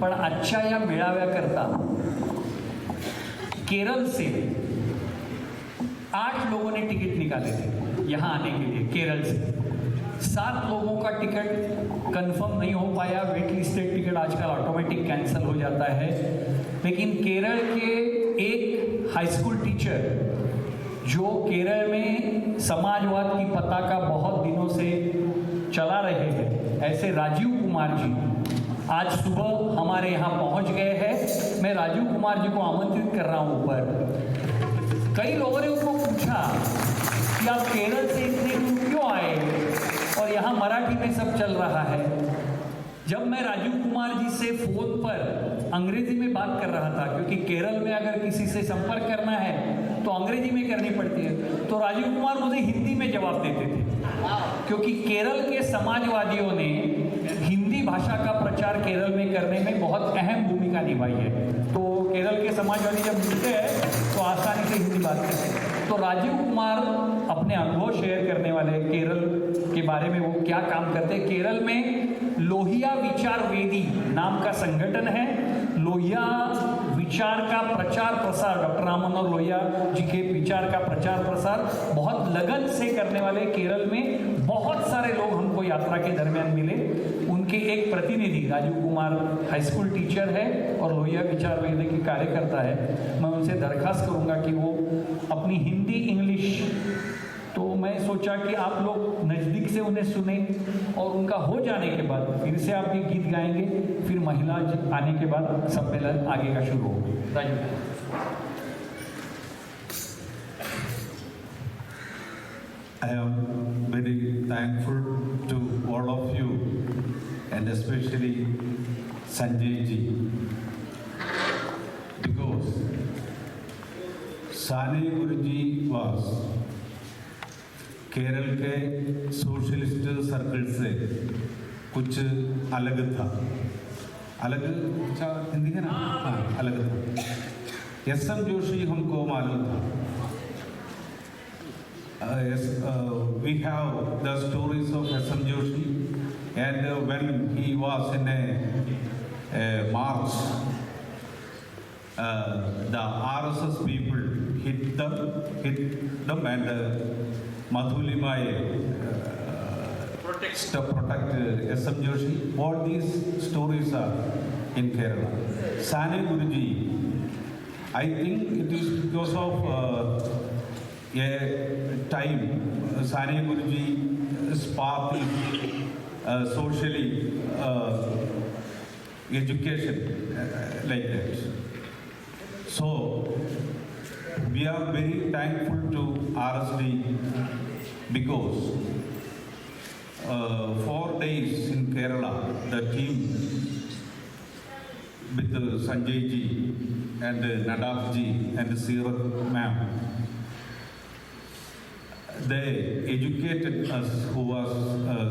पण आजच्या या मेळाव्याकरता केरल से 8 लोगों ने टिकट निकाले थे यहाँ आने के लिए केरल से। 7 लोगों का टिकट कंफर्म नहीं हो पाया, वेट लिस्टेड टिकट आजकल ऑटोमेटिक कैंसिल हो जाता है। लेकिन केरल के एक हाई स्कूल टीचर जो केरल में समाजवाद की पताका बहुत दिनों से चला रहे हैं, ऐसे राजीव कुमार जी आज सुबह हमारे यहाँ पहुँच गए हैं। मैं राजीव कुमार जी को आमंत्रित कर रहा हूँ ऊपर। कई लोगों ने उनको पूछा कि आप केरल से इतने दूर क्यों आए और यहाँ मराठी में सब चल रहा है। जब मैं राजीव कुमार जी से फोन पर अंग्रेजी में बात कर रहा था, क्योंकि केरल में अगर किसी से संपर्क करना है तो अंग्रेजी में करनी पड़ती है, तो राजीव कुमार मुझे हिंदी में जवाब देते थे, क्योंकि केरल के समाजवादियों ने हिंदी भाषा का प्रचार केरल में करने में बहुत अहम भूमिका निभाई है। तो केरल के समाजवादी जब मिलते हैं तो आसानी से हिंदी बात करते हैं। तो राजीव कुमार अपने अनुभव शेयर करने वाले केरल के बारे में, वो क्या काम करते हैं। केरल में लोहिया विचार वेदी नाम का संगठन है। लोहिया विचार का प्रचार प्रसार, डॉक्टर राम मनोहर लोहिया जी के विचार का प्रचार प्रसार बहुत लगन से करने वाले केरल में बहुत सारे लोग हमको यात्रा के दरमियान मिले। उनके एक प्रतिनिधि Rajiv Kumar high school teacher है और लोहिया विचार वेदी के कार्यकर्ता है। मैं उनसे दरखास्त करूंगा कि वो अपनी हिंदी इंग्लिश, तो मैं सोचा कि आप लोग नज़दीक से उन्हें सुने और उनका हो जाने के बाद फिर से आप ये गीत गाएंगे, फिर महिला आने के बाद सम्मेलन आगे का शुरू होगा। Rajiv, I am very thankful to all of you and especially Sanjay ji, because Sane Guruji was Kerala के सोशलिस्ट सर्कल से कुछ अलग था। अलग हिंदी है ना? हाँ, अलग था। एस.एम. जोशी हमको मालूम था। We have the stories of S.M. Joshi, and when he was in a march, the RSS people hit them and Madhulimai to protect S.M. Joshi. All these stories are in Kerala. Sane Guruji, I think it is because of a time Sane Guruji's path is socially education like that. So we are very thankful to RSD because 4 days in Kerala, the team with Sanjay ji and Nadaf ji and Seerat ma'am, they educated us who was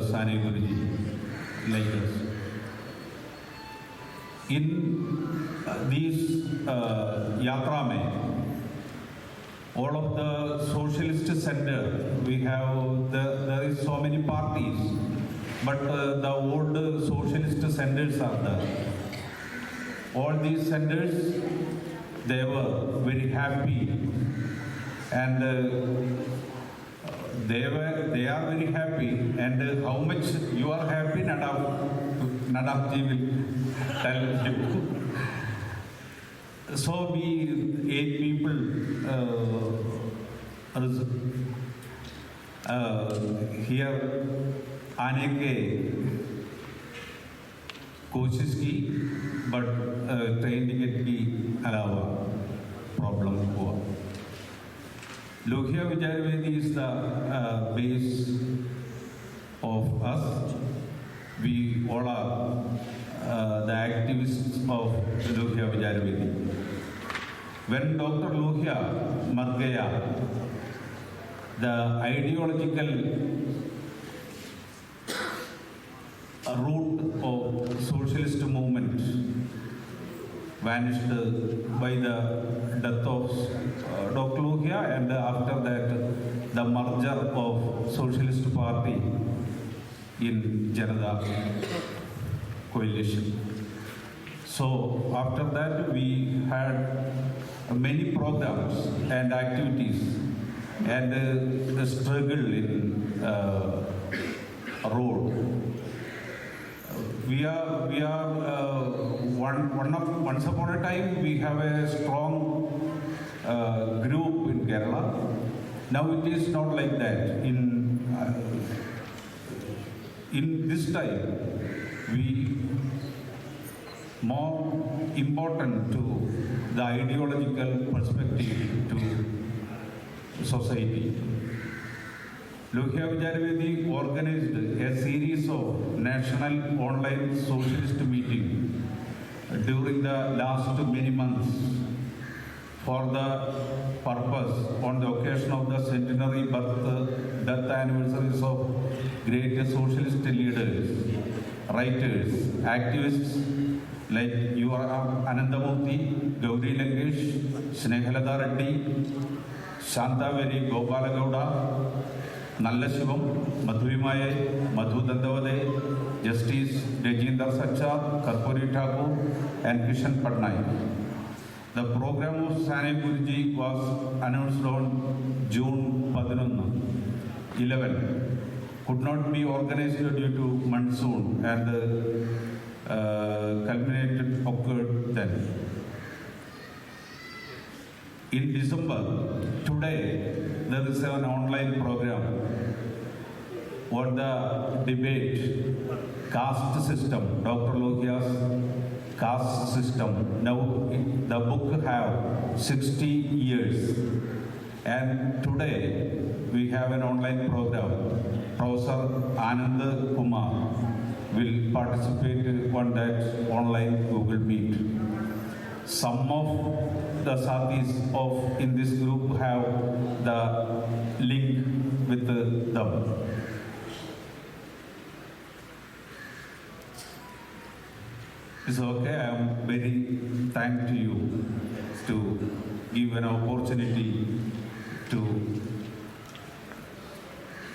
Sane Guruji like us. In these yatra mein, all of the socialist center, we have there is so many parties, but the old socialist centers are there. All these centers, they were very happy, and they are very happy. And how much you are happy, Nadab ji will tell you. So we 8 people here आने के कोशिश की, but train ticket की अलावा problem हुआ। लोहिया विचार वेदी is the base of us. We all are the activists of Lohiya Vichar Vedhi. When Dr. Lohiya mar gaya, the ideological root of socialist movement vanished by the death of Dr. Lohiya, and after that the merger of Socialist Party in Janata coalition. So after that we had many programs and activities and a struggle in road. We are once upon a time we have a strong group in Kerala. Now it is not like that. In this time we more important to the ideological perspective to society. Lohia Vicharavedi organized a series of national online socialist meetings during the last many months for the purpose on the occasion of the centenary death anniversaries of great socialist leaders, writers, activists like Anandamurthy, Gauri Lankesh, Snehalata Reddy, Shantaveri Gopalagowda, Nallashivam, Madhuri Madhu Dandavade, Justice Rajendra Sachar, Karpuri Thakur, and Kishan Patnaik. The program of Sane Guruji was announced on June 11. Could not be organized due to monsoon and culminated occurred then. In December, today, there is an online program for the debate, caste system, Dr. Lohia's caste system. Now, the book have 60 years. And today, we have an online program. Professor Anand Kumar will participate on that online Google Meet. Some of the sathis in this group have the link with them. It's okay. I am very thankful to you to give an opportunity to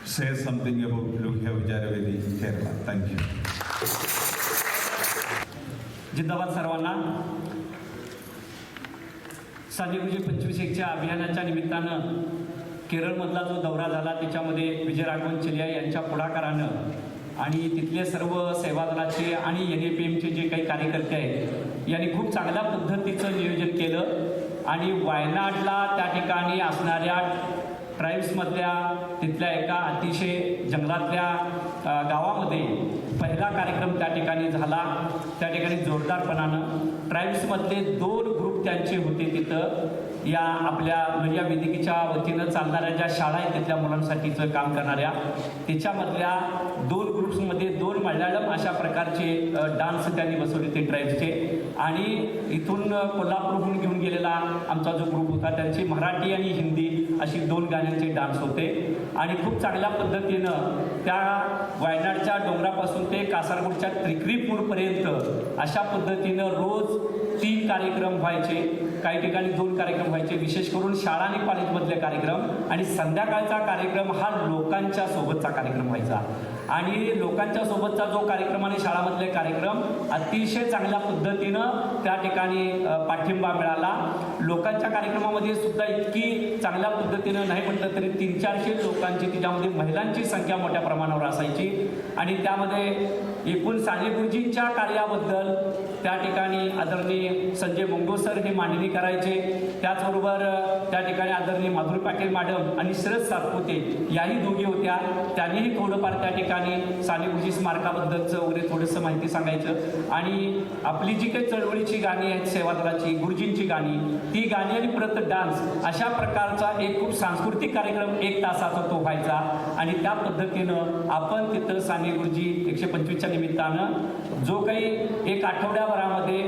say something about Lohia Vicharavedi, Kerala. Thank you. जिंदाबाद सर्वांना. साने गुरुजी 25 अभियानाच्या निमित्तानं केरळमधला जो दौरा झाला त्याच्यामध्ये विजयराघवन चलिया यांच्या पुढाकारानं आणि तिथले सर्व सेवादलाचे आणि NAPMचे जे काही कार्यकर्ते आहेत यांनी खूप चांगल्या पद्धतीचं नियोजन केलं आणि वायनाडला त्या ठिकाणी असणाऱ्या ट्राईब्समधल्या तिथल्या एका अतिशय जंगलातल्या गावामध्ये पहिला कार्यक्रम त्या ठिकाणी झाला. त्या ठिकाणी जोरदारपणानं ट्राईब्समधले 2 ग्रुप त्यांचे होते तिथं या आपल्या लोहिया वेदिकेच्या वतीनं चालणाऱ्या ज्या शाळा आहेत तिथल्या मुलांसाठीचं काम करणाऱ्या त्याच्यामधल्या 2 ग्रुप्समध्ये 2 मल्याळम अशा प्रकारचे डान्स त्यांनी बसवले ते ट्राईब्सचे आणि इथून कोल्हापूरहून घेऊन गेलेला आमचा जो ग्रुप होता त्यांची मराठी आणि हिंदी अशी 2 गाण्यांचे डान्स होते आणि खूप चांगल्या पद्धतीनं त्या वायनाडच्या डोंगरापासून ते कासारगोडच्या त्रिकरीपूरपर्यंत अशा पद्धतीनं रोज 3 कार्यक्रम व्हायचे. काही ठिकाणी 2 कार्यक्रम व्हायचे. विशेष करून शाळा आणि कॉलेजमधले कार्यक्रम आणि संध्याकाळचा कार्यक्रम हा लोकांच्या सोबतचा कार्यक्रम व्हायचा आणि लोकांच्या सोबतचा जो कार्यक्रम आणि शाळामधले कार्यक्रम अतिशय चांगल्या पद्धतीनं त्या ठिकाणी पाठिंबा मिळाला. लोकांच्या कार्यक्रमामध्ये सुद्धा इतकी चांगल्या पद्धतीनं नाही म्हटलं तरी 300-400 लोकांची त्याच्यामध्ये महिलांची संख्या मोठ्या प्रमाणावर असायची आणि त्यामध्ये एकूण साने गुरुजींच्या कार्याबद्दल त्या ठिकाणी आदरणीय संजय मंगोसर हे मांडणी करायचे. त्याचबरोबर त्या ठिकाणी आदरणीय माधुरी पाटील मॅडम आणि शरद सातपुते याही दोघी होत्या. त्यांनीही थोडंफार त्या ठिकाणी साने गुरुजी स्मारकाबद्दलचं वगैरे थोडंसं माहिती सांगायचं आणि आपली जी काही चळवळीची गाणी आहेत सेवादलाची गुरुजींची गाणी ती गाणी आणि परत डान्स अशा प्रकारचा एक खूप सांस्कृतिक कार्यक्रम 1 तासाचा तो व्हायचा आणि त्या पद्धतीनं आपण तिथं साने गुरुजी 125च्या निमित्तानं जो काही 1 आठवड्याभरामध्ये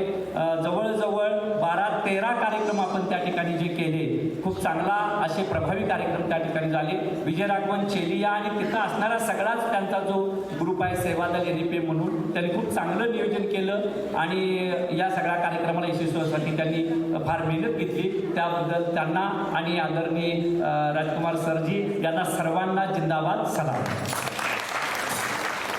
जवळजवळ 12-13 कार्यक्रम आपण त्या ठिकाणी जे केले खूप चांगला असे प्रभावी कार्यक्रम त्या ठिकाणी झाले. विजयराघवन चेलिया आणि तिथं असणारा सगळाच त्यांचा जो ग्रुप आहे सेवादल NAPM म्हणून त्यांनी खूप चांगलं नियोजन केलं आणि या सगळ्या कार्यक्रमाला यशस्वीसाठी त्यांनी फार मेहनत घेतली. त्याबद्दल त्यांना आणि आदरणीय राजकुमार सरजी यांना सर्वांना जिंदाबाद सलाम.